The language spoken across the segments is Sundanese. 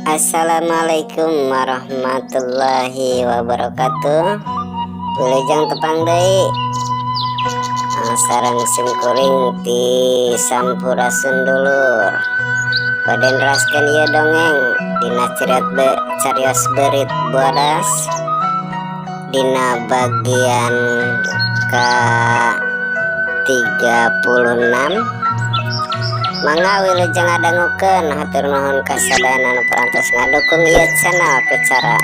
Assalamualaikum warahmatullahi wabarakatuh. Wilujeng tepang deui sareng simkuring ti Sampurasun dulur. Baden raskeun ieu dongeng dina carios beurit bodas dina bagian ka 36. Mangga wilujeng ngadangukeun, hatur nuhun ka sadayana anu parantos ngadukung ieu channel ku cara.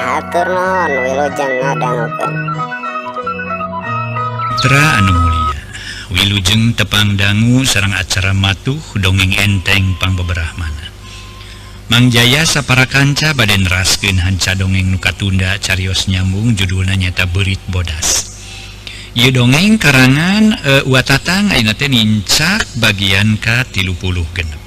Hatur nuhun wilujeng ngadangukeun. Putra anu mulia, wilujeng tepang dangu sareng acara matuh dongeng enteng pangbeberahmana. Mang Jaya sapara kanca bade neraskeun hanca dongeng nu katunda carios nyambung judulna nyata Beurit Bodas. Ieu dongeng karangan Watatang ayeuna teh nincak bagian ka 36.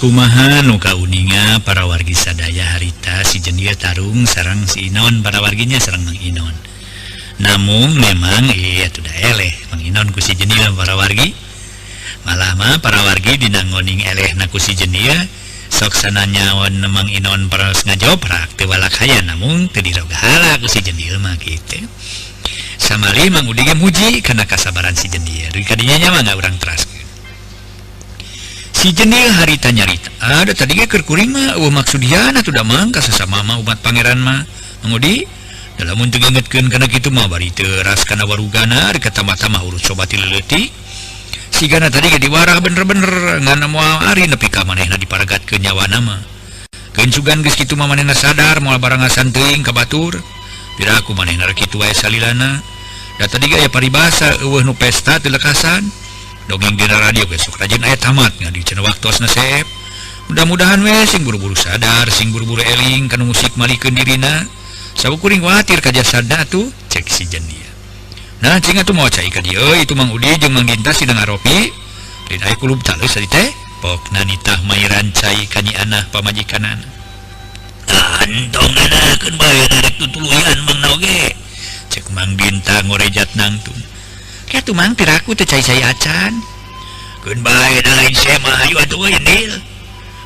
Kumaha nu kauninga para wargi sadaya harita si Jendia tarung sareng si Inon para warginya sareng Mang Inon. Namun memang atuh da eleh Mang Inon ku si Jendia para wargi. Malah mah para wargi dina ngoning elehna ku si Jendia sok sananyaon Mang Inon paras ngajoprak teu walak haya namun teu dirogahala ku si Jendia mah kitu. Samali Mang Udi ge muji kana kasabaran si Jendia. Deui kadinya nya mah urang teraskeun. Si Jenil harita nyarita ada tadi ge keur kuring mah maksudnya atuh da mangka sesama mah umat pangeran mah mangudi dalam untuk ingetkeun kana kitu mah bari teu ras kana warugana di kata-mata mah urus coba ti leutik sigana tadi ge diwarah bener-bener ngana moal ari nepi ka manehna diparagatkeun nyawana mah keun sugan geus kitu mah manehna sadar moal barang asan teuing ka batur piraku manehna rek kitu wae salilana da tadi ge aya paribasa eueuh nu pesta teu lekasan dongeng dina radio ge sok rajin aya tamat ngadi cenah waktosna seep. Mudah-mudahan we sing buru-buru sadar, sing buru-buru eling kana musik malikeun dirina. Sabab kuring watir ka jasadna atuh cek si Jendia. Nah, cing atuh mau cai ka dieu itu Mang Udi jeung Mang Dinta sidang ngaropi. Dina aya kulub talus ari teh. Pokna nitah mairan cai ka nyi anah pamajikanana. Antong nganakeun bae rek tutuluyan Mang Naoge. Cek Mang Dinta ngorejat nangtung. Kitu Mang piraku teu cai-cai acan. Keun bae da lain sema ayo atuh we Nil.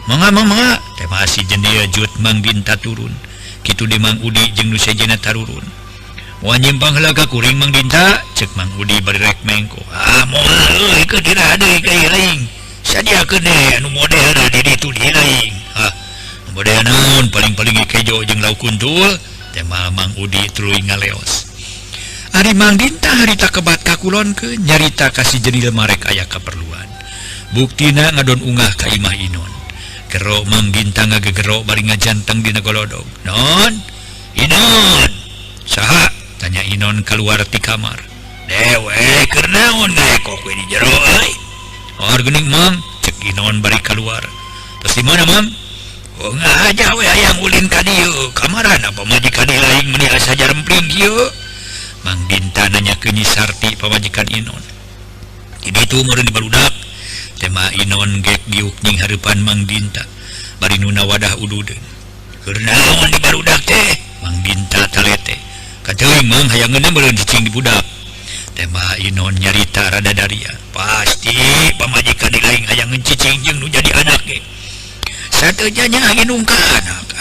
Mangga teh mah si Jendia jut Mang Dinta turun. Kitu di Mang Udi jeung nu sejena tarurun. Moal nyimpang heula ka kuring Mang Dinta, ceuk Mang Udi bari rek mengko. Moal euy keur dira deui ka ieu laing. Sadiakeun deh anu model di ditu di laing. Nu model naon paling-paling kejo jeung lauk kuntul, teh mah Mang Udi tuluy ngaleos. Ari Mang Dinta harita kebat kakulonkeun nyarita ka si Jenil marek aya kaperluan. Buktina ngadon ungah ka Imah Inon. Gero Mang Dinta ngagegero bari ngajanteng dina golodog. Non, Inon. Saha? Tanya Inon keluar ti kamar. Dewe keur naon ngaekok we di jero euy? Or geuning Mang, cek Inon bari keluar. Terus di mana Mang? Oh ngaja we hayang ulin ka dieu. Kamarana pamajikan laing meuni asa jarempling kieu. Mang Dinta nanya ke Nyi Sarti pamajikan Inon. Ini tuh meureun barudak tema Inon gek diuk ning hareupan Mang Dinta bari nuna wadah ududeun. Keur naon di barudak teh? Mang Dinta Dinta talete kateuing mang hayangeunna meureun cicing di budak tembak Inon nyarita rada daria pasti pamajikan di lain hayangeun cicing jeung nu jadi anak ge sateunya Inung ka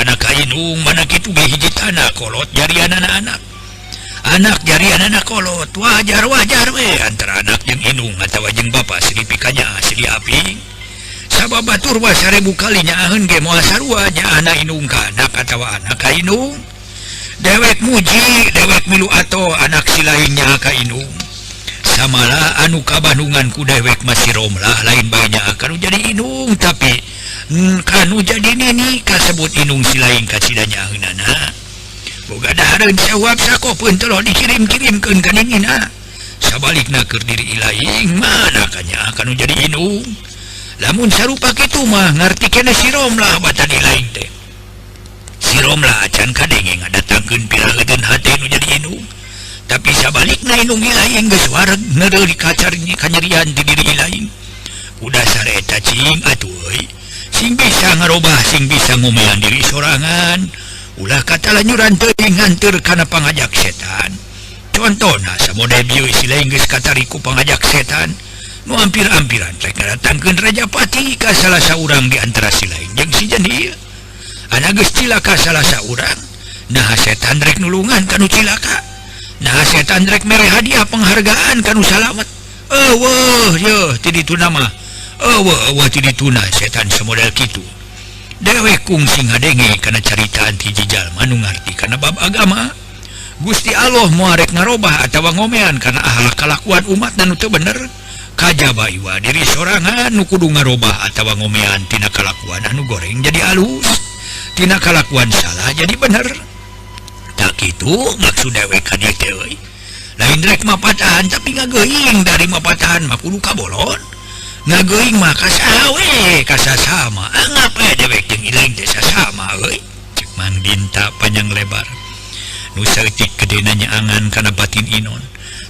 anak Inung mana kitu ge hiji tanah kolot jarian anak jarian anak kolot wajar we antara anak jeung Inung atawa jeung bapa silipikanya asli api sabab batur wa 1000 kali nyaaheun ge moal sarua nya anak Inung ka anak atawa anak ka Inung dewek muji dewek milu ato anak si lainnya ka Inung samala anu kabandungan ku dewek masih romlah lain banyak kanu jadi Inung tapi kanu jadi nini kasebut Inung si lain ka cidanya heunana boga dahareun jawab sakopeun teu dikirim-kirimkeun ka ningina sabalikna keur diri ilaing mana kanya kanu jadi Inung lamun sarupa kitu mah ngarti keneh si romlah batan ilaing teh si romlah acan kadenge ngadatangkeun piraheun hate nu jadi Inung tapi sabalikna Inung ilaing geus wareg neureuh di kacarnya kanyerian di diri ilaing udah sareta cing atuh euy sing bisa ngarobah sing bisa ngomean diri sorangan ulah kata lanyuran teuing nganteur kana pangajak setan contohna samode bieu si lain geus katariku pangajak setan nu ampir-ampiran rek ngadatangkeun Rajapati ka salah saurang di antara si lain jeung si jenieu ana geus cilaka salah saurang nah setan rek nulungan kanu cilaka nah setan rek mere hadiah penghargaan kanu salamet eueuh yeuh ti dituna mah eueuh ti dituna setan samodel kitu dewek kungsing ngadenge kana caritaan ti jalma nu ngarti kana bab agama Gusti Allah moal rek ngarobah atawa ngomean kana ahlak kalakuan umat nu teu bener kajaba iwa diri sorangan nu kudu ngarobah atawa ngomean tina kalakuan anu goreng jadi alus tina kalakuan salah jadi bener tak kitu maksud dewek ka dieu teh euy lain rek mapatahan tapi ngageuing dari mapatahan mah kudu kabolon ngageuing mah kasaha we kasasama angap dewek jeung ilaing teh sasama euy cek Mang Dinta panjang lebar nu saeutik gedena nyaangan kana batin Inon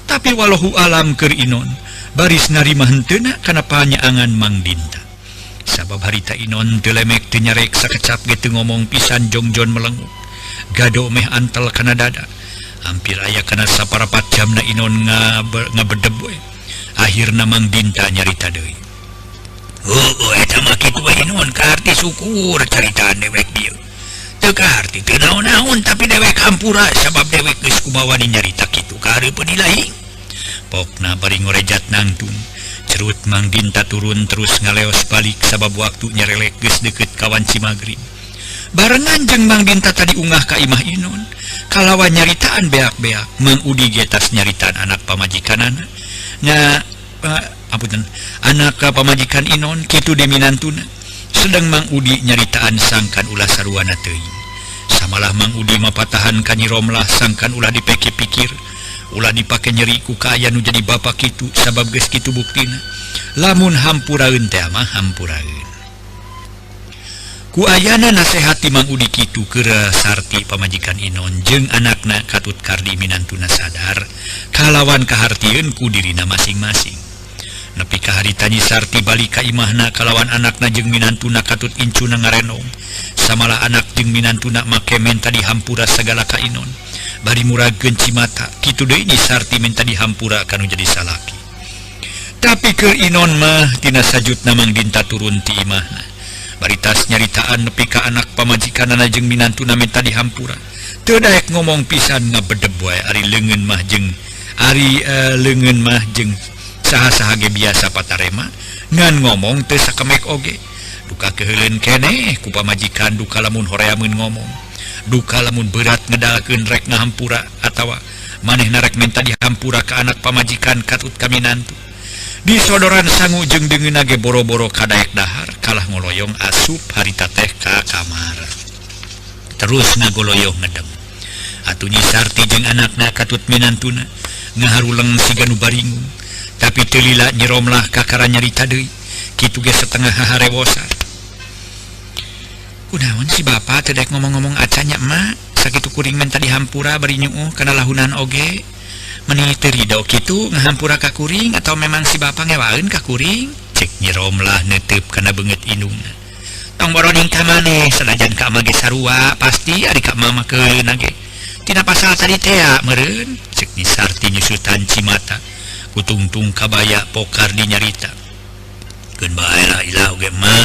tapi wallahu alam keur Inon baris narima henteuna kana panyaangan Mang Dinta sabab harita Inon teu lemek teu nyarek sakecap ge teu ngomong pisan jongjon melenguk gado meh antel kana dada hampir aya kana saparapat jamna Inon ngabedeb we akhirna Mang Dinta nyarita deui eta mah kitu we Inon kaharti syukur caritaan dewek dieu teu kaharti teu naon-naon tapi dewek hampura sabab dewek geus kumaha nyarita kitu ka hareupeun ilaing pokna bari ngorejat nangtung cerut Mang Dinta turun terus ngaleos balik sabab waktu nyarelek geus deukeut kawan Cimagrib barengan jeung Mang Dinta tadi unggah ka imah Inon kalawan nyaritaan beak-beak Mang Udi getas nyaritaan anak pamajikanana nya apunten anak pamajikan Inon kitu di minantuna sedang Mang Udi nyaritaan sangkan ulah saruana teuing samalah Mang Udi mapatahan ka Nyi Romlah sangkan ulah dipikir-pikir ulah dipake nyeri ku aya nu jadi bapak kitu sabab geus kitu buktina lamun hampuraeun teh mah hampuraeun ku ayana nasehati Mang Udi kitu keur sarti pamajikan Inon jeung anakna katut kardi minantuna sadar kalawan kahartieun ku dirina masing-masing nepi ka harita Nyi Sarti balik ka imahna kalawan anakna jeung minantuna katut incuna ngarenong samalah anak jeung minantuna make menta dihampura sagala ka Inon bari murageun cimata kitu deui Nyi Sarti menta dihampura kanu jadi salaki tapi keur Inon mah tina sajutna Mang Dinta turun ti imahna baritas nyaritaan nepi ka anak pamajikanana jeung minantuna menta dihampura teu daek ngomong pisan ngabedeb wae ari leungeun mah jeung saha-saha ge biasa patarema ngan ngomong teu sakemek oge duka keheuleun keneh ku pamajikan duka lamun horeameun ngomong duka lamun berat ngedalkeun rek ngahampura atawa manehna rek menta dihampura ka anak pamajikan katut ka minantu di sodoran sangu jeung deungeunna ge boro-boro kadaek dahar kalah ngoloyong asup harita teh ka kamar terus ngagoloyong ngedem atuh Nyi Sarti jeung anakna katut minantuna ngaharuleng siga nu baringung tapi teu lila Nyi Romlah kakara nyarita deui kitu ge setengah haharewosan kunaon si bapa teu daek ngomong-ngomong acanya emak sakitu kuring menta dihampura bari nyuuh kana lahunan oge meuni teu ridho kitu ngahampura ka kuring atau memang si bapa ngewaeun ka kuring cek Nyi Romlah neuteup kana beungeut indungna tong boroning ka maneh sanajan ka mah ge sarua pasti ari ka mah keuleunan ge tina pasal tadi teh meureun cek ni Sarti nyusutan Cimata kutungtung kabaya pokar di nyarita keun bae lah ilah oge mah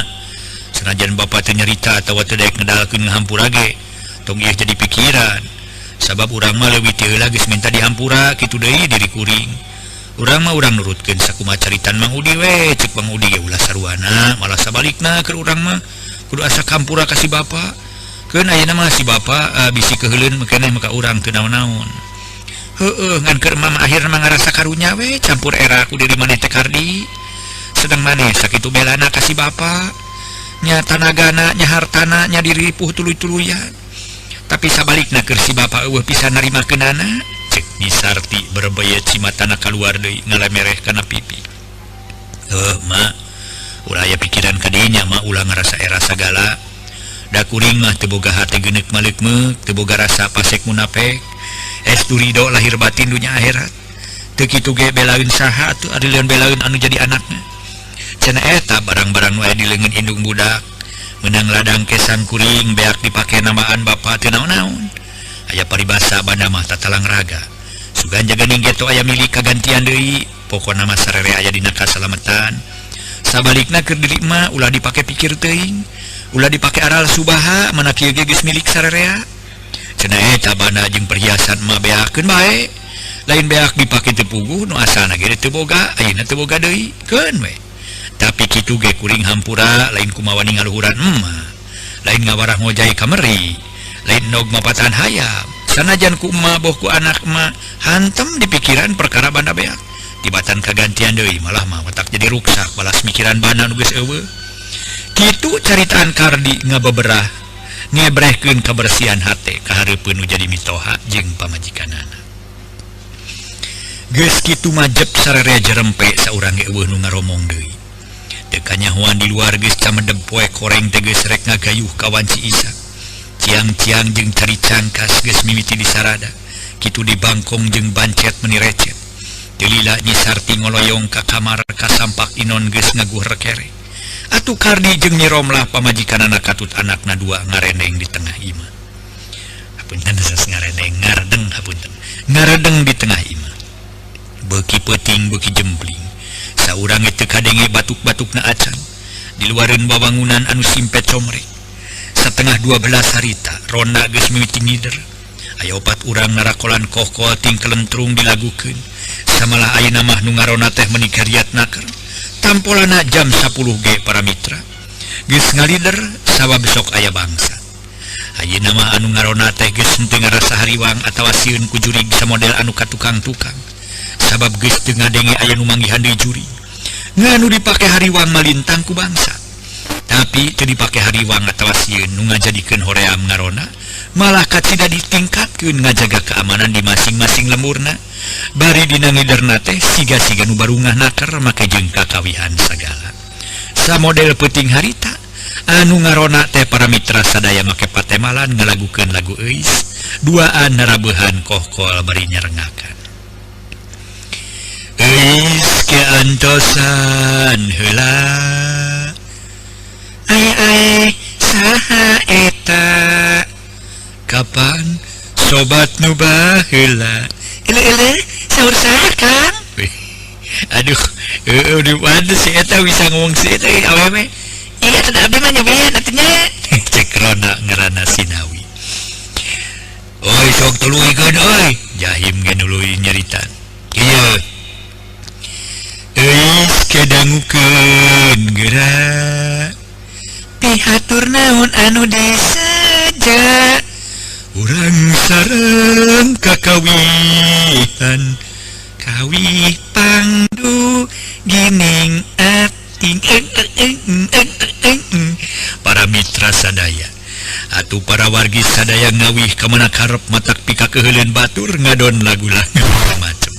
sanajan bapa teh nyarita atawa teu daek ngedalkeun ngahampura ge tong ieu jadi pikiran sabab urang mah leuwih teu heula geus minta dihampura kitu deui diri kuring urang mah urang nurutkeun sakumaha caritan Mang Udi we cek Mang Udi ge ulah saruana malah sabalikna keur urang mah kudu asa kampura ka si bapa keun ayeuna mah si bapa bisi keheuleun keneh maka urang teu naon-naon heueuh ngan keur mah akhirna mah ngarasa karunya we campur era ku diri maneh teh Kardi sedang maneh sakitu belana ka si bapa nya tanagana nya hartana nya diripuh tuluy-tuluyan tapi sabalikna keur si bapa eueuh pisan narimakeunana cek ni Sarti berbaya Cimatana kaluar deui ngalemereh kana pipi mah ulah aya pikiran ka dinya mah ulah ngarasa era sagala da kuring mah teu boga hate geuneuk maleuk-meuk teu boga rasa pasek munafik estu ridho lahir batin dunya akhirat teu kitu ge belaeun saha atuh ari lain belaeun anu jadi anakna cenah eta barang-barang nu aya di leungeun indung budak menang ladang kesan kuring beak dipake namaan bapa teu naon-naon aya paribasa banda mah tatalang raga sugan jaga ninggeto aya milik kagantian deui pokona mah sarere aya dina kasalametan sabalikna keur diri mah ulah dipake pikir teuing ulah dipake aral subaha mana kieu ge geus milik sarerea cenah eta banda jeung perhiasan mah beakeun bae lain beak dipake teu puguh nu asalna ge teu boga ayeuna teu boga deui keun we tapi kitu ge kuring hampura lain kumaha ngaluhuran emak lain ngawarah ngojai kameri lain nog mapatan hayam sanajan ku emak boh ku anak emak hantem di pikiran perkara banda beak tibatan kagantian deui malah mah watak jadi ruksak balas mikiran banda nu geus eueuh kitu caritaan Kardi ngabeberah ngebrehkeun kabersihan hate kahareupeun nu jadi mitoha jeung pamajikanana geus kitu majep sararea jerempe saurang ge eueuh nu ngaromong deui dekanya huan di luar geus camedeb poe koreng teh geus rek ngagayuh kawan si Isa ciang-ciang jeung cari cangkas geus mimiti di sarada kitu di bangkong jeung bancet meni recet teu lila Nyi Sarti ngoloyong ka kamar ka sampak inon geus ngaguh rekere atuh Kardi jeung Nyi Romlah pamajikanana katut anakna dua ngareneng di tengah imah hapunten sas ngareneng ngaredeng hapunten ngaredeng di tengah imah beuki peuting beuki jembling saurang teu kadenge batuk-batukna acan di luareun babangunan anu simpet comrek setengah 12 harita ronda geus mimiti ngider aya 4 urang narakolan kohkol ting kelentrung dilagukeun samalah ayeuna mah nu ngarona teh meuni kariat naker tampolana jam 10 ge para mitra geus ngalider sawa besok aya bangsa ayeuna mah anu ngarona teh geus teu ngarasa hariwang atawa sieun ku jurig samodel anu katukang-tukang sabab geus teu ngadenge aya nu manggihan deui juri nganu dipake hariwang malintang ku bangsa tapi teu dipake hariwang atawa sieun nu ngajadikeun hoream ngarona malah kacida ditingkatkeun ngajaga keamanan di masing-masing lemurna bari dina ngiderna teh siga-siga nu barungah naker make jeung kakawihan sagala samodel peuting harita anu ngarona teh para mitra sadaya make patemalan ngalagukeun lagu euis duaan narabeuhan kohkol bari nyarengakan euis keantosan heula ae saha eta kapan sobat nu baheula ele saur saha Kang aduh udah waduh si eta bisa ngomong si eta awewe iya tadi abdi mah nyobain atunya cek rona ngarana Sinawi oi sok tuluikeun oi jahim ge nuluy nyeritan ieu euis kedangukeun geura pihatur naon anu disaja urang sareng kakawihan kawih pangdu gining ating para mitra sadaya atuh para wargi sadaya ngawih ka mana karep matak pika keheuleuan batur ngadon lagu-lagu macem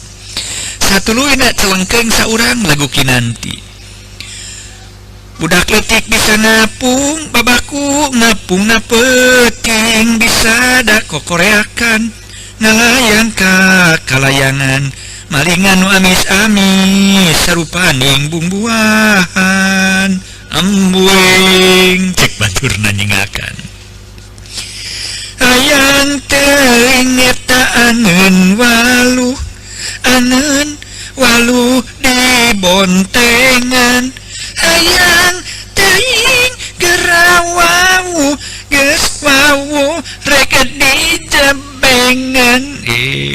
satuluyna celengkeung saurang lagu kinanti budak letik bisa ngapung babaku ngapung na peuting bisa da kokoreakan ngalayang ka kalayangan malingan nu amis-amis sarupaning bumbuahan ambuing cek baturna nyingakan hayang teu ngeta angen walu di bontengan hayang teuing gerawawu geus wawu rek di jebengan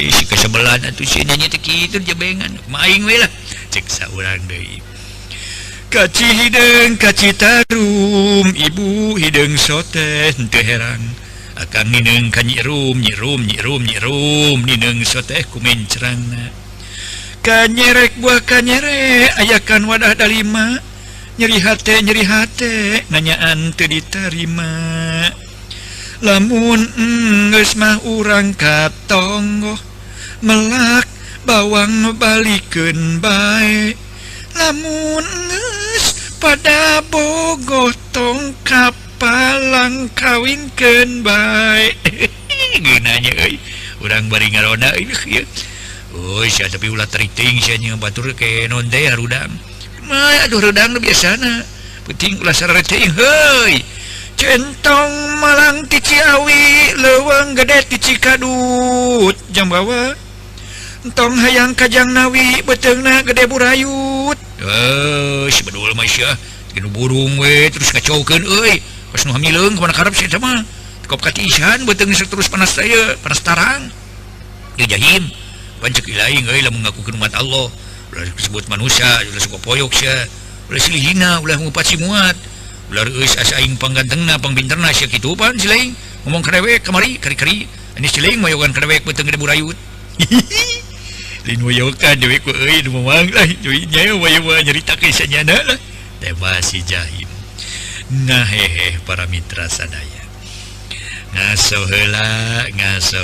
si kesebelan atuh si nyanyi teh kitu jebengan maing we lah cek saurang deui kaci hideung kaci tarum ibu hideung soten teu herang akang nineung ka nyirum nineung soteh ku mencrangna kanyerek buah kanyere ayakan wadah dalima nyeri hate nanyaan teu diterima lamun geus mah urang katonggo melak bawang balikeun bae lamun geus pada bogoh tong kapalang kawinkeun bae geunanya euy urang bari ngarona ieu oh sia tapi ulah teriting sia nya batur ke non teh harudang mah aduh rudang biasana penting ulah sarare teuing heuy centong malang ti Ciawi leuweung gede ti Cikadut Jambawa entong hayang kajang nawi beteungna gede burayut si bedul mah sia kinu burung we terus ngacaukeun euy pas nu hamileung ka mana karep sia mah kop katisan beteung terus panas saya panas tarang dia jahim pancek ilaing euy lamun ngakukeun umat Allah ulah disebut manusia ulah suka poyok sia ulah silihina ulah ngupat muat ulah reus asa aing panggantengna pangbinterna sia kitu pan silaing ngomong kadewek kamari kari-kari ani silaing mayogan kadewek beteung gede burayut lin wayokan dewek ku euy nu mamang lah deui nya wayawa nyaritakeun sanyana lah tema si jahim nah hehe para mitra sadaya ngaso heula ngaso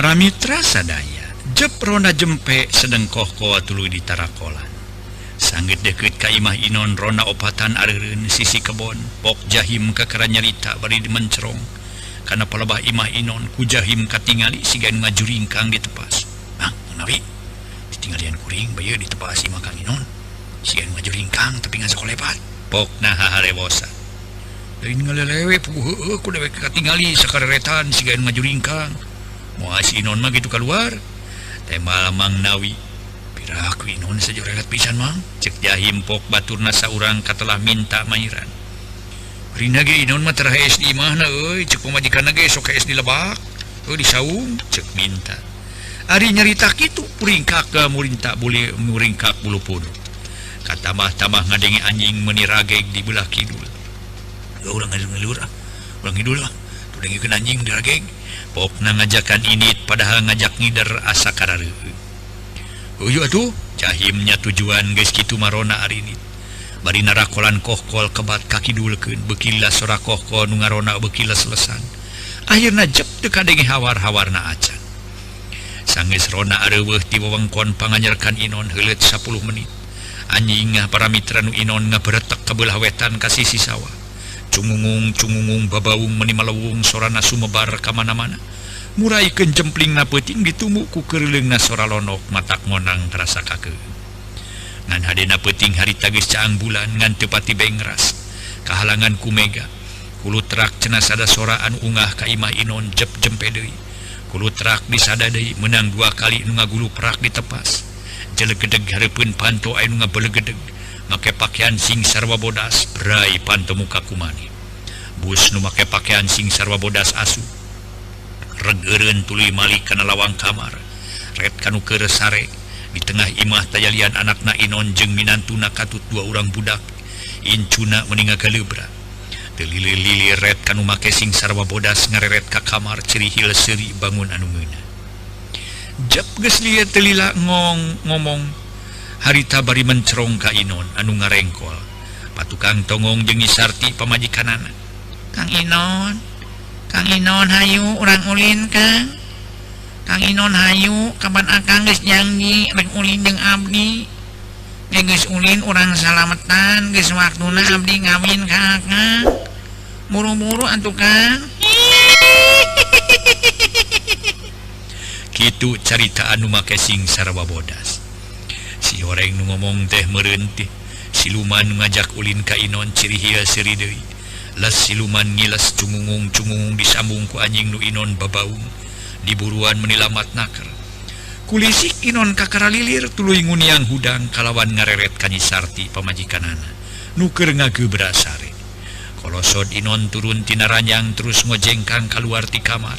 para mitra sadaya jep ronda jempe sedengkoh koa tuluy di tarakolan sanggit deket ka imah inon ronda opatan areureun sisi kebon pok jahim kakara nyarita bari dimencerong kana palebah imah inon ku jahim katingali siga ngajuringkang di tepas bang nabi ditinggalian kuring baye di tepas imah kang inon siga ngajuringkang tapi ngan sakolepat pok nah harewosa deui ngalelewe puguh ku dewek katingali sakareretan siga ngajuringkang moal si inon mah gitu keluar tema lamang nawi piraku inon saja relat pisan mang cek jahim pok baturna saurang katelah minta mairan rina ge inon mah terahes di imahna euy cek pamajikanna ge sok es di lebak euy di saung cek minta ari nyarita kitu puringkak ke murinta boleh muringkak bulu puduk katamah-tamah ngadengi anjing meuni rageg di belah kidul urang ngalur urang hidul lah tu dengikeun anjing di rageg pokna ngajakan init padahal ngajak ngider asa karareu. Uyu atuh jahimnya tujuan geus kitu marona ari ini. bari narakolan kohkol kebat kaki dulkeun bekilas sora kohkol nu ngarona bekilas lesan akhirna jep teu kadenge hawar-hawarna acan sanggeus rona areuweuh ti wewengkon panganyerkan Inon heuleut 10 menit anjing para mitra nu Inon ngaberetek ka beulah wetan ka sisi sawah cungungung babaung meni malawung sorana sumebar ka mana-mana muraikeun jemplingna peuting ditumuk ku keurleungna sora lonok matak ngonang terasa kakeu ngan hadena peuting harita geus caang bulan ngan teu pati bengras kahalangan ku mega kulut terak cenah sada sora anu ungah ka imah Inon jep jempe deui kulut terak disada deui menang 2 kali nu ngagulu perak ditepas jelegedeg hareupeun panto anu ngabelegedeg make pakaian sing sarwa bodas berai panto muka kumani bus nu make pakaian sing sarwa bodas asu regeureun tuluy malik kana lawang kamar ret kanu keur sare di tengah imah tayalian anakna Inon jeung minantuna katut 2 urang budak incuna meninga galebra teu lilir-lilir ret kanu make sing sarwa bodas ngareret ka kamar cirihil seuri bangun anu meunah jep geus lieu teu lila ngomong harita bari mencerong ka Inon anu ngarengkol patukang tongong jeung Sarti pamajikanana Kang Inon hayu urang ulin Kang Inon hayu kapan akang geus janji rek ulin jeung abdi geus ulin urang salametan geus waktuna abdi ngawin ka akang buru-buru atuh Kang kitu carita anu make sing sarwa bodas si horeng nu ngomong teh meureun teh siluman ngajak ulin ka Inon ciri hieu seuri deui las siluman ngiles cungungung disambung ku anjing nu Inon babaung diburuan menilamat naker kulisik Inon kakara lilir tuluy nguniang hudang kalawan ngareret ka Nyi Sarti pamajikanana nu keur ngageubra sare kolosod Inon turun tina ranjang terus ngojengkang kaluar ti kamar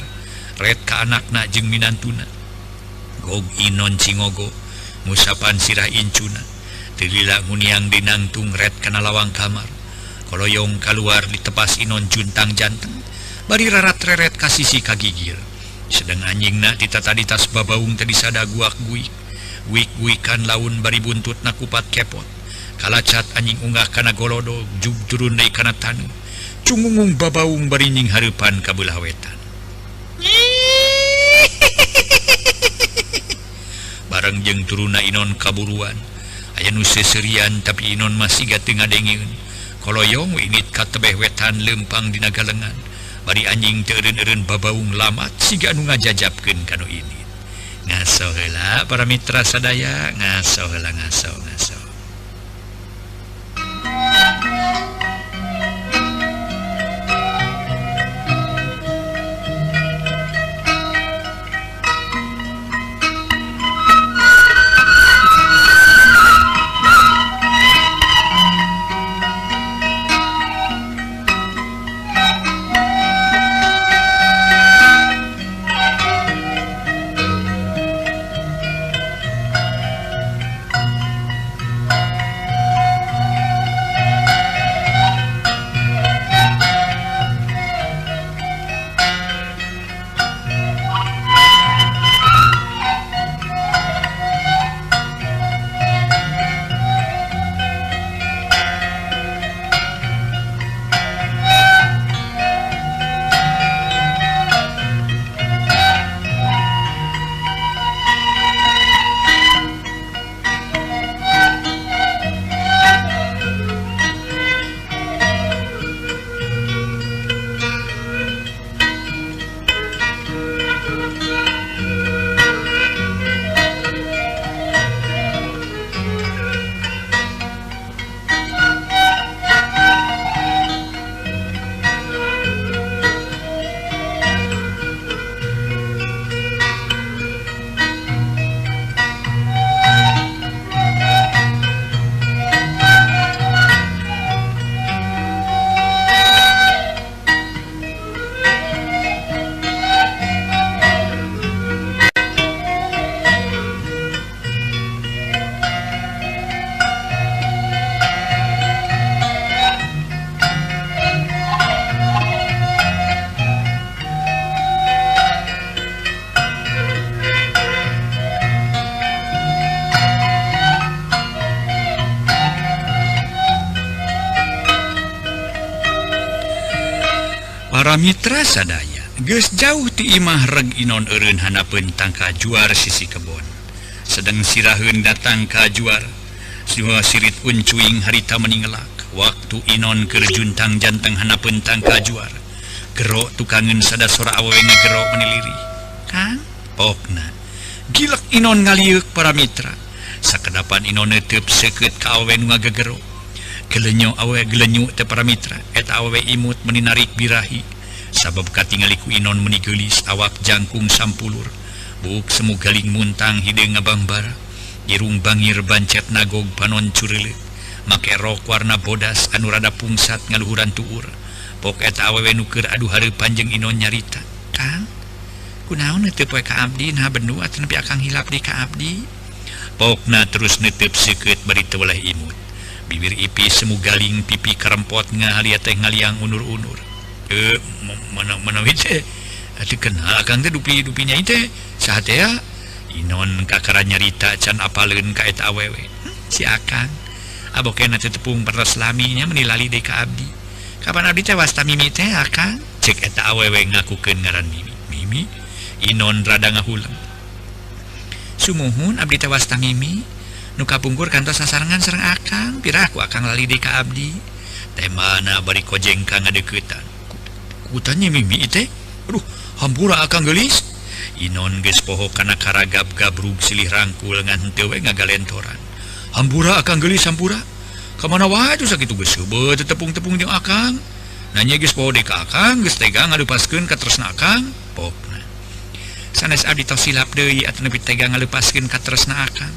ret ka anakna jeung minantuna gog Inon cingogo ngusapan sirah incuna tilila nguniang dinangtung ret kana lawang kamar koloyong keluar ditepas Inon juntang janteng bari rarat reret ka sisi kagigir sedang anjingna ditata di tas babaung tadi sada guak-guik guik-guikan laun bari buntutna kupat kepot kalacat anjing unggah kana golodo jug turun deui kana tanu cungungung babaung bari nying hareupan ka beulah wetan bareng jeung turuna Inon kaburuan aya nu seserian tapi Inon masih gateu ngadengieun koloyong winit ka tebeh wetan lempang dina galengan bari anjing teu eureun-eureun babaung lamat siga anu ngajajabkeun kanu ini ngaso heula para mitra sadaya ngaso heula ngaso Para mitra sadaya geus jauh ti imah reg inon eureun hanapeun tangka juar sisi kebon. Sedang siraheun datang ka juar. Siwa sirit uncuing harita meninggelak. Waktu inon keur juntang janteng hanapeun tangka juar. Gero tukangeun sada sora awewe ngagero meniliri. Kang, pokna. Gilak inon ngaliuk para mitra. Sakedapan inon neuteub seukeut ka awewe nu ngagegero. Gelenyo awewe gelenyu teh para mitra. Eta awewe imut meninarik birahi. Sabab katingali ku inon meuni geulis awak jangkung sampulur. Buk semu galing muntang hideung ngabangbara. Irung bangir bancet nagog panon cureuleuh. Make rok warna bodas anu rada pungsat ngaluhuran tuur. Pok eta awewe nu keur adu hareupan jeung inon nyarita. Kang, kunaon neuteub poe ka abdi nah bendu atuh nepi akang hilap di ka abdi. Pokna terus neuteub seukeut bari teu weleh imut. Bibir ipis semu galing pipi karempot ngahalia teh ngaliang unur-unur. Mana teh? Atuh kenal akang teh dupi-dupinya teh. Saha teh ya? Inon kakara nyarita can apaleun ka eta awewe. Si akang abokena teh tepung peres laminya menilali deui ka abdi. Kapan abdi teh wasta mimi teh akang? Cek eta awewe ngakukeun ngaran mimi. Mimi inon rada ngahulang. Sumuhun abdi teh wasta mimi. Nu kapungkur kantos sasarengan sareng akang. Pirah ku akang lali deui ka abdi. Teh mana bari kojeng ka ngadeuketan. Kutanya mimi teh. Aduh, hampura akang geulis. Inon geus poho kana karagab gabrug silih rangkul ngan henteu we ngagalentoran. Hampura akang geulis hampura. Ka mana wae tuh sakitu geus heubeut tepung-tepung jeung akang. Nanya geus poho deui ka akang geus tega ngalupaskeun ka tresna akang. Pokna. Sanes abdi tos silap deui atuh nepi tega ngalupaskeun ka tresna akang.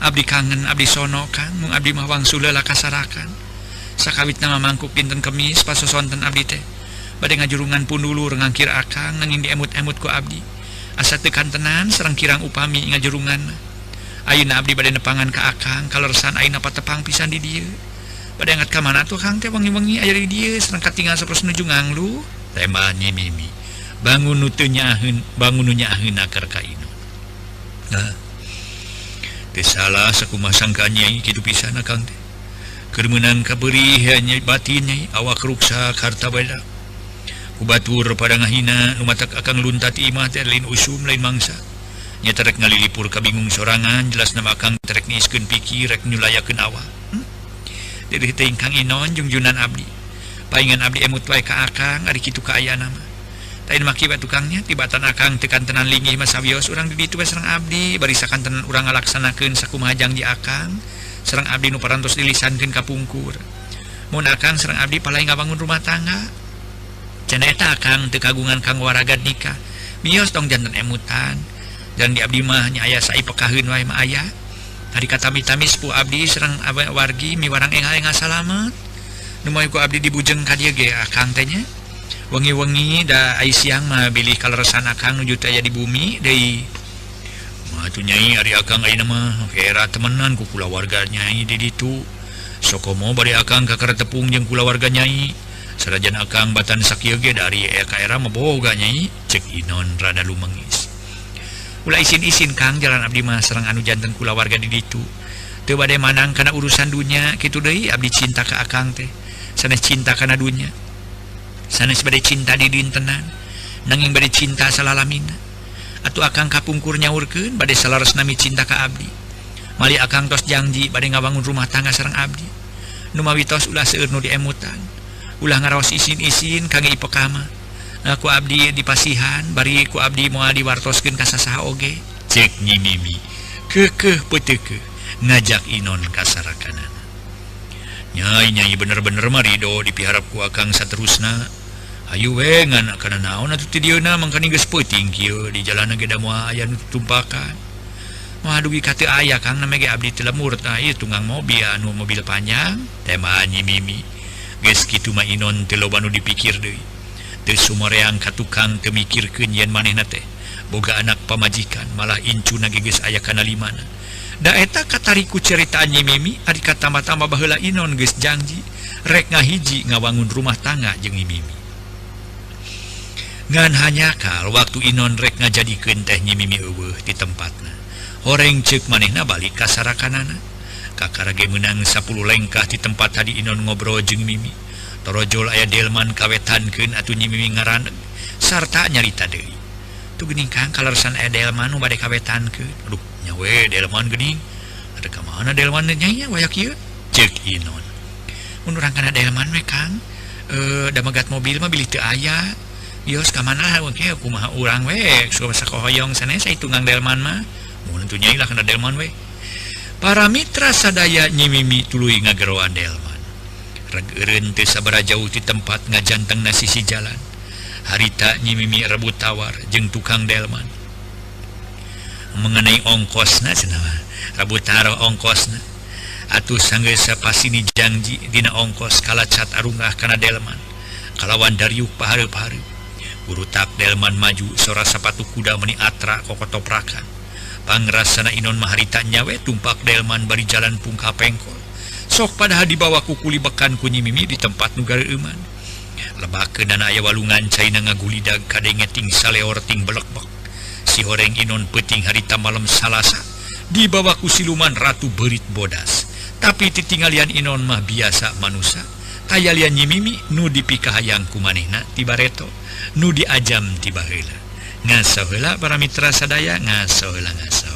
Abdi kangen abdi sono Kang mung abdi mah wangsuleula kasarakan. Sakawitna mamangkuk dinten Kemis pas sosonten abdi teh. Bade ngajurungan pundulur ngangkir akang nanging diemut-emut ku abdi. Asa teu kantenan sareng kirang upami ngajurungan. Ayeuna abdi bade nepangan ka akang kaleresan ayeuna patepang pisan di dieu. Bade ngat ka mana tuh Kang teh wengi-wengi aya di dieu sareng katinggal saperus nuju nganglu. Tembah nyi mimi. Bangun nu teu nyaheun, bangun nu nyaheun keur ka inon. Nah. Teu salah sakumaha sangka nyai kitu pisan akang teh. Keur meunang kabeurih nyai batin nyai awak ruksak harta badak. Kubatur pada ngahina nu matak akang luntat imah teh lain usum lain mangsa. Nya terek ngalilipur kabingung sorangan jelas nama akang terek niiskeun pikir rek nyulayakeun awak. Deui teuing Kang Inon jeung junan abdi. Paingan abdi emut wae ka akang ari kitu ka aya nama. Lain maki bae tukangnya tibatan akang teu kantenan linggih mah sawios urang di ditu bae sareng abdi bari sakantenan urang ngalaksanakeun sakumaha janji akang sareng abdi nu parantos dilisankeun ka pungkur. Mun akang sareng abdi palai ngabangun rumah tangga. Cenah eta akang teu kagungan kang waragad nikah. Mios tong janten emutan. Dan di abdi mah nya aya sai pekaheun wae mah aya. Ari katami-tami sepuh abdi sareng abah wargi miwarang engah-engah salamet. Nu moy ku abdi dibujeng ka dieu ge akang teh nya. Wengi-wengi da ai siang mah bilih kaleresan akang nuju teh aya di bumi deui. Mah atuh nyai ari akang ayeuna mah kera temenan ku kulawarga nyai di ditu. Sokomo bari akang ka tepung jeung kulawarga nyai. Sarajan akang batan sakieu ge dari ka era mah boga nyai, cek Inon rada lumengis. Ulah isin-isin Kang jalan abdi mah sareng anu janten kulawarga di ditu. Teu bade manang kana urusan dunya kitu deui abdi cinta ka akang teh. Sanes cinta kana dunya. Sanes bade cinta di dintenan, nanging bade cinta salalamina. Atuh akang kapungkur nyaurkeun bade salares nami cinta ka abdi. Mali akang tos janji bade ngabangun rumah tangga sareng abdi. Nu mawitos ulah seueur nu diemutan. Ulah ngaraos isin-isin kangge ipekama. Ku abdi dipasihan bari ku abdi moal diwartoskeun ka sasaha oge. Cek Nyi Mimi. Keukeuh peuteukeuh ngajak Inon ka sarakanana. Nyai bener-bener mah ridho dipiharap ku akang saterusna. Hayu we ngana kana naon atuh ti dieuna mangkani geus peuting kieu di jalanna ge da moal aya nu tumpakan. Moal dugi ka teu aya Kang na ge abdi teu lemur tah ieu tunggang mobil anu mobil panjang. Tema Nyi Mimi. Geus kitu mah Inon teu loba nu dipikir deui. Teu sumoreang ka tukang teu mikirkeun yen manehna teh boga anak pamajikan malah incuna ge geus aya kana limana. Da eta katari ku ceritaan Nyi Mimi ari katamba-tamba baheula Inon geus janji rek ngahiji ngawangun rumah tangga jeung Nyi Mimi. Ngan hanya kal waktu Inon rek ngajadikeun teh Nyi Mimi eueuh di tempatna. Horeng ceuk manehna balik ka sarakanana. Kakara ge meunang 10 lengkah di tempat tadi Inon ngobrol jeung Mimi. torojol aya delman kawetankeun atuh Nyi Mimi ngaraneg sarta nyarita deui. Tuh geuning Kang kalersan aya delman nu bade kawetankeun. Aduh nya we delman geuning. Ada ka mana delman nya waya kieu? Ceuk Inon. Mun urang kana delman we Kang, da megat mobil mah bilih teu aya. Yos ka mana we kumaha urang we suka sakohoyong sanes ai tunggang delman mah. Mun teu nyai lah kana delman we. Para mitra sadaya Nyi Mimi tuluy ngageroan delman. Reg eureun teu sabaraha jauh ti tempat ngajantengna sisi jalan. Harita Nyi Mimi rebut tawar jeung tukang delman mengenai ongkosna cenah rebut taruh ongkosna atuh sanggeus sapasini janji dina ongkos kalacat arungah kana delman kalawan dariuk pahareup-hareup burutak delman maju sora sapatu kuda meni atra kokotoprakan pangrasana Inon mah harita nyawe tumpak delman bari jalan pungka pengkol sok padahal dibawa ku kulibekan ku Nyi Mimi di tempat nu gareuman lebakeun dana aya walungan caina ngagulidag kadenge ting saleor ting belek-belek si horeng Inon peuting harita malam Salasa dibawa ku siluman ratu beurit bodas tapi titingalian Inon mah biasa manusia aya lian Nyi Mimi nu dipikahayang ku manehna ti bareto nu diajam ti baheula ngaso heula para mitra sadaya ngaso heula ngaso.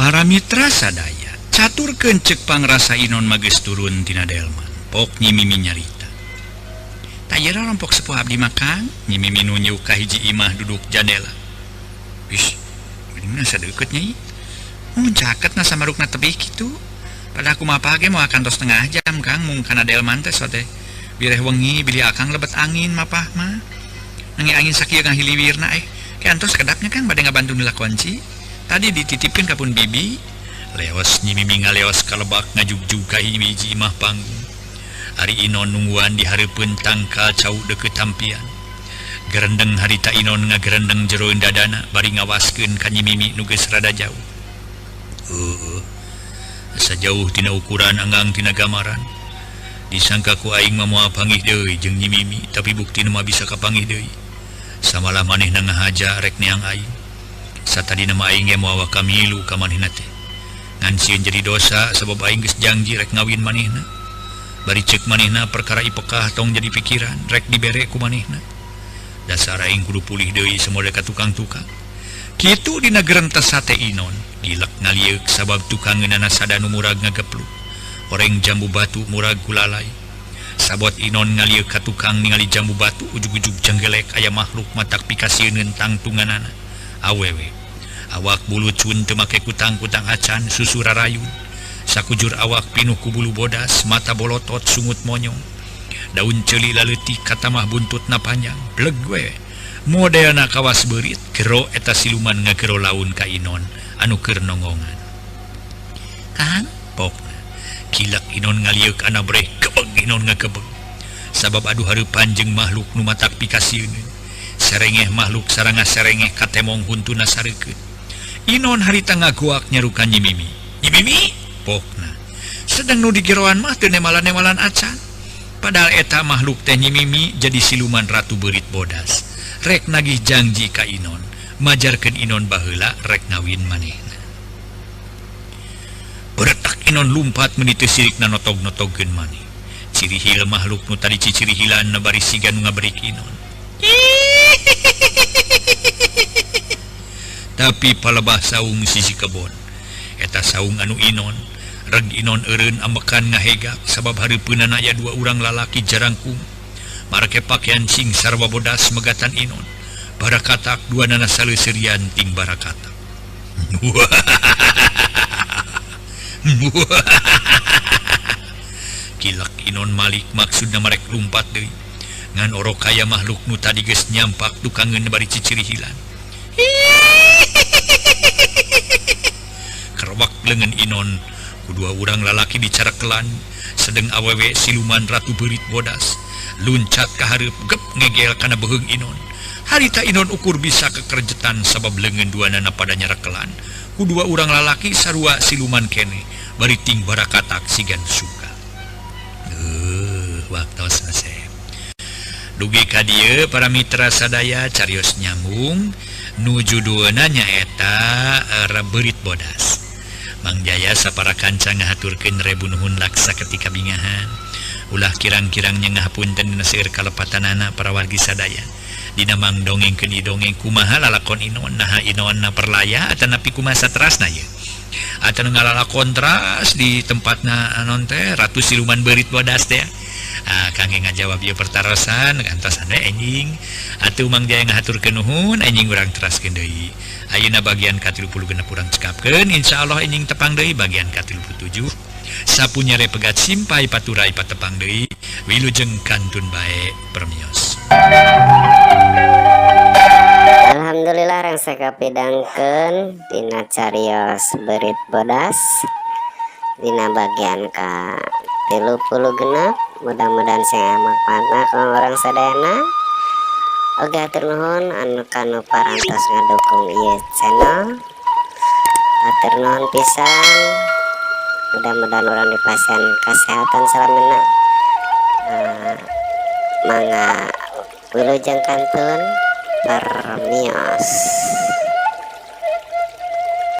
Para mitra sadaya caturkeun ceuk pangrasa Inon mageus turun tina delman pok Nyi Mimi nyarita tayera rompok sepuh abdi makang Nyi Mimi nunjuk ka hiji imah duduk jandela wis geuningan sadeukeut nyai mun caket na samarukna tebih kitu pada aku mah page moal kantos tengah jam Kang mung kana delman teh sote bireh wengi bilih akang lebet angin mapah mah nangi angin sakieu ngahiliwirna kantos kedapnya Kang bade ngabantu nilakon ci tadi dititipin kapun bibi leos Nyi Mimi ngaleos kalebak ngajugjug ka hiji imah panggung Ari Inon nungguan di hareupeun tangkal cau deukeut tampian gerendeng harita Inon ngagerendeng jero dadana bari ngawaskeun ka Nyi Mimi nu geus rada jauh sajauh tina ukuran anggang tina gamaran disangka ku aing mah moal panggih deui jeung Nyi Mimi tapi buktina mah bisa kapanggih deui samalah manehna ngahaja rek neang aing satadina mah aing ge moal kamilu ka manehna teh ngan sieun jadi dosa sabab aing geus janji rek ngawin manehna bari ceuk manehna perkara ipekah tong jadi pikiran rek dibere ku manehna dasar aing kudu pulih deui samode ka tukang-tukang kitu dina gerentes sate Inon gilek ngalieuk sabab tukangeunana sada nu murag ngagepluk oreng jambu batu murag gulalai sabot Inon ngalieuk ka tukang ningali jambu batu ujug-ujug jenggelek aya makhluk matak pikasieun tangtunganana awewe awak bulu cun teu make kutang-kutang acan susu rarayun Sakujur awak pinuh ku bulu bodas, mata bolotot sungut monyong. Daun celi laleutik katamah buntutna panjang, bleg we. Modelna kawas beurit, gero eta siluman ngagero laun ka Inon anu keur nongongan. Kang, pokna. Kilak Inon ngalieuk ana breh, kebeg Inon ngakebeg. Sabab aduh hareupan jeung makhluk nu matak pikasieun. Serengeh makhluk saranga serengeh katemong huntuna sareukeun. Inon harita ngaguak nyarukan Nyi Mimi. Nyi Mimi, pokna. Sedang nu digeroan mah teu nemalan-nemalan acan. Padahal eta makhluk teh Nyi Mimi jadi siluman ratu beurit bodas. Rek nagih janji ka Inon, majarkeun Inon baheula rek ngawin manehna. Beretak Inon lumpat meuni teu sirikna notog-notogkeun maneh. Cirihil makhluk nu tadi cicirihilan na bari siga nu ngabrik Inon. Tapi palebah saung sisi kebon. Eta saung anu Inon, reg Inon eureun ambekan ngahegak sabab hareupeunana aya dua urang lalaki jarangkung. Marake pakaian sing sarwa bodas megatan Inon. Barakatak duanana saleuseurian ting barakatak. Kilak Inon malik maksudna marek lumpat deui. Ngan orok kaya makhluk nu tadi geus nyampak dukangeun bari cicirihilan. Kerbak leungeun Inon kudua urang lalaki dicarakelan sedeng awewe siluman ratu beurit bodas luncat ka hareup gep ngegel kana beheung Inon. Harita Inon ukur bisa kekerjetan sabab leungeun duanana pada nyarakelan kudua urang lalaki sarua siluman kene bari ting barakatak sigan suka. Waktos asep. Dugi ka dieu para mitra sadaya carios nyambung nu judulna nyaeta Beurit Bodas. Mang Jaya sapara kanca ngahaturkeun rebu nuhun laksa ketika bingahan. Ulah kirang-kirangnya ngahapunten dina seueur kalepatanana para wargi sadaya. Dina mang dongengkeun dongeng kumaha lalakon Inon naha Inonna perlaya atawa napi kumaha satrasna ye. Atawa ngalalakon teras di tempatna anon teh Ratu Siluman Beurit Bodas teh. Kangge ngajawab ieu pertarosan kantosan we enjing. Atuh Mang Jaya ngahaturkeun nuhun enjing urang teraskeun deui. Ayeuna bagian ka-36 urang cekapkeun insyaallah enjing tepang deui bagian ka-37. Sapunyare pegat simpai paturai patepang deui wilujeng kantun bae permios. Alhamdulillah rang sakapidangkeun dina carios Beurit Bodas dina bagian ka 36. Mudah-mudahan saya manfaatna ka orang sadayana. Oke hatur nuhun anu kanu parantos ngadukung ieu channel. Hatur nuhun pisan. Mudah-mudahan orang dipasihan kesehatan salamena. Mangga wilujeng kantun permios.